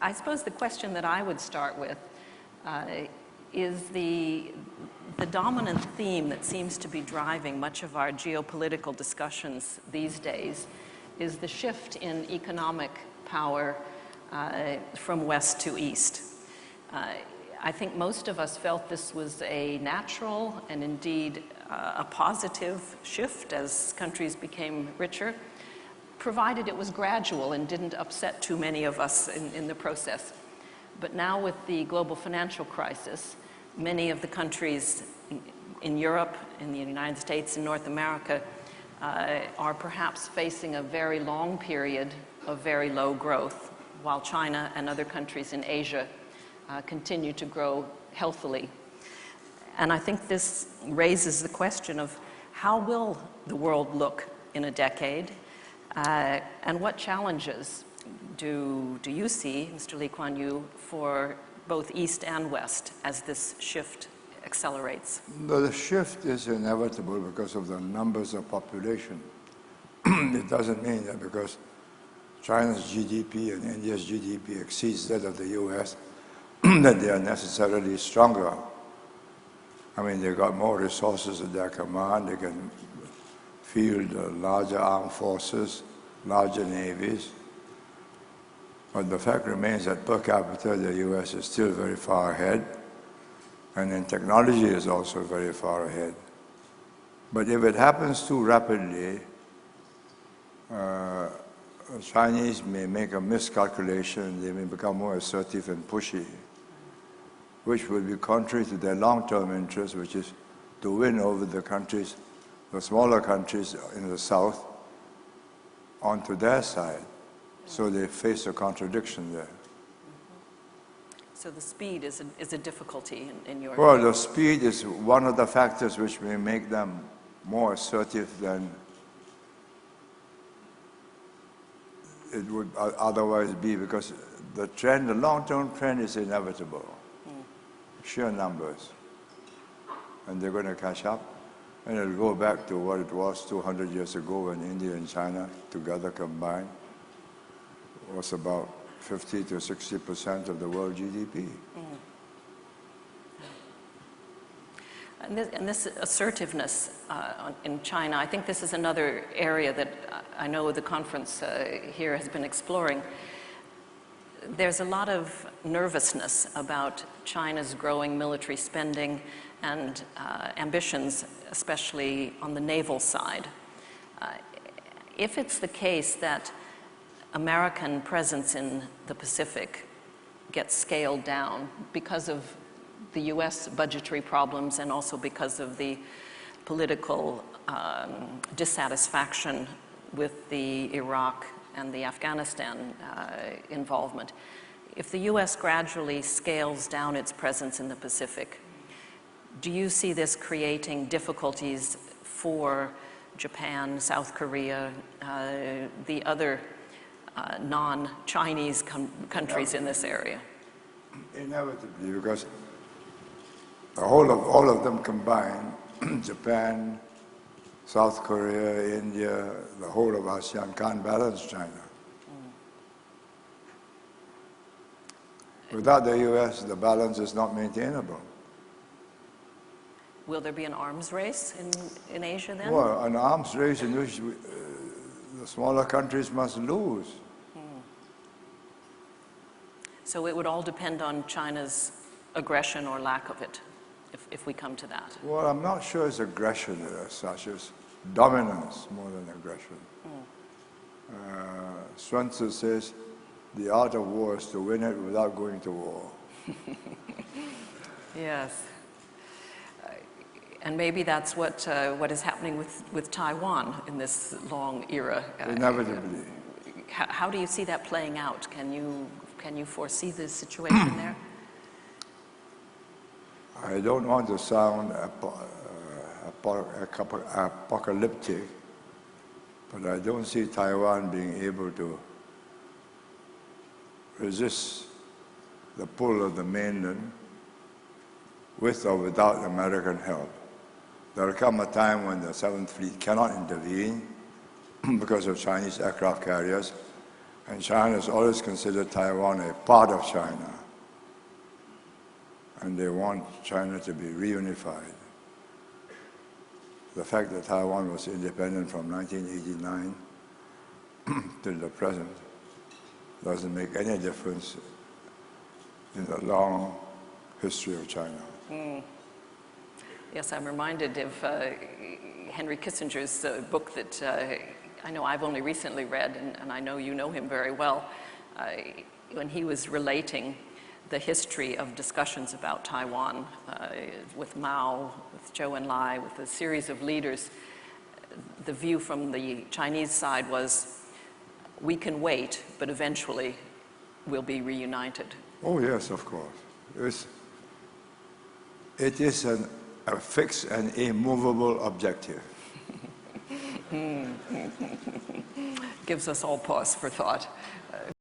I suppose the question that I would start with is the dominant theme that seems to be driving much of our geopolitical discussions these days is the shift in economic power from west to east. I think most of us felt this was a natural and indeed a positive shift as countries became richer, provided it was gradual and didn't upset too many of us in the process. But now with the global financial crisis, many of the countries in Europe, in the United States, in North America, are perhaps facing a very long period of very low growth, while China and other countries in Asia continue to grow healthily. And I think this raises the question of how will the world look in a decade, and what challenges do you see, Mr. Lee Kuan Yew, for both East and West as this shift accelerates? The shift is inevitable because of the numbers of population. It doesn't mean that because China's GDP and India's GDP exceeds that of the US, that they are necessarily stronger. I mean, they've got more resources at their command. They can field larger armed forces, larger navies. But the fact remains that per capita, the US is still very far ahead, and in technology is also very far ahead. But if it happens too rapidly, Chinese may make a miscalculation. They may become more assertive and pushy, which will be contrary to their long-term interest, which is to win over the countries, the smaller countries in the south, onto their side. So they face a contradiction there. So the speed is a difficulty in your... Well, the speed is one of the factors which may make them more assertive than it would otherwise be, because the trend, the long-term trend is inevitable. Sheer numbers. And they're going to catch up. And it'll go back to what it was 200 years ago when India and China together combined was about 50 to 60% of the world GDP. And this assertiveness in China, I think this is another area that I know the conference here has been exploring. There's a lot of nervousness about China's growing military spending and ambitions, especially on the naval side. If it's the case that American presence in the Pacific gets scaled down because of the US budgetary problems and also because of the political dissatisfaction with the Iraq and the Afghanistan involvement, if the US gradually scales down its presence in the Pacific, do you see this creating difficulties for Japan, South Korea, the other non-Chinese countries in this area? Inevitably, because all of them combined, Japan, South Korea, India, the whole of ASEAN can't balance China. Without the US, the balance is not maintainable. Will there be an arms race in Asia then? Well, an arms race in which the smaller countries must lose. So it would all depend on China's aggression or lack of it, if we come to that. Well, I'm not sure it's aggression as such as dominance more than aggression. Sun Tzu says, the art of war is to win it without going to war. Yes. And maybe that's what is happening with Taiwan in this long era. Inevitably. How do you see that playing out? Can you foresee the situation there? I don't want to sound apocalyptic, but I don't see Taiwan being able to resist the pull of the mainland with or without American help. There will come a time when the 7th Fleet cannot intervene because of Chinese aircraft carriers, And China has always considered Taiwan a part of China. And they want China to be reunified. The fact that Taiwan was independent from 1989 till the present doesn't make any difference in the long history of China. Yes, I'm reminded of Henry Kissinger's book that I know I've only recently read, and I know you know him very well, when he was relating the history of discussions about Taiwan with Mao, with Zhou Enlai, with a series of leaders. The view from the Chinese side was, we can wait, but eventually we'll be reunited. Oh yes, of course. It is a fixed and immovable objective. Gives us all pause for thought.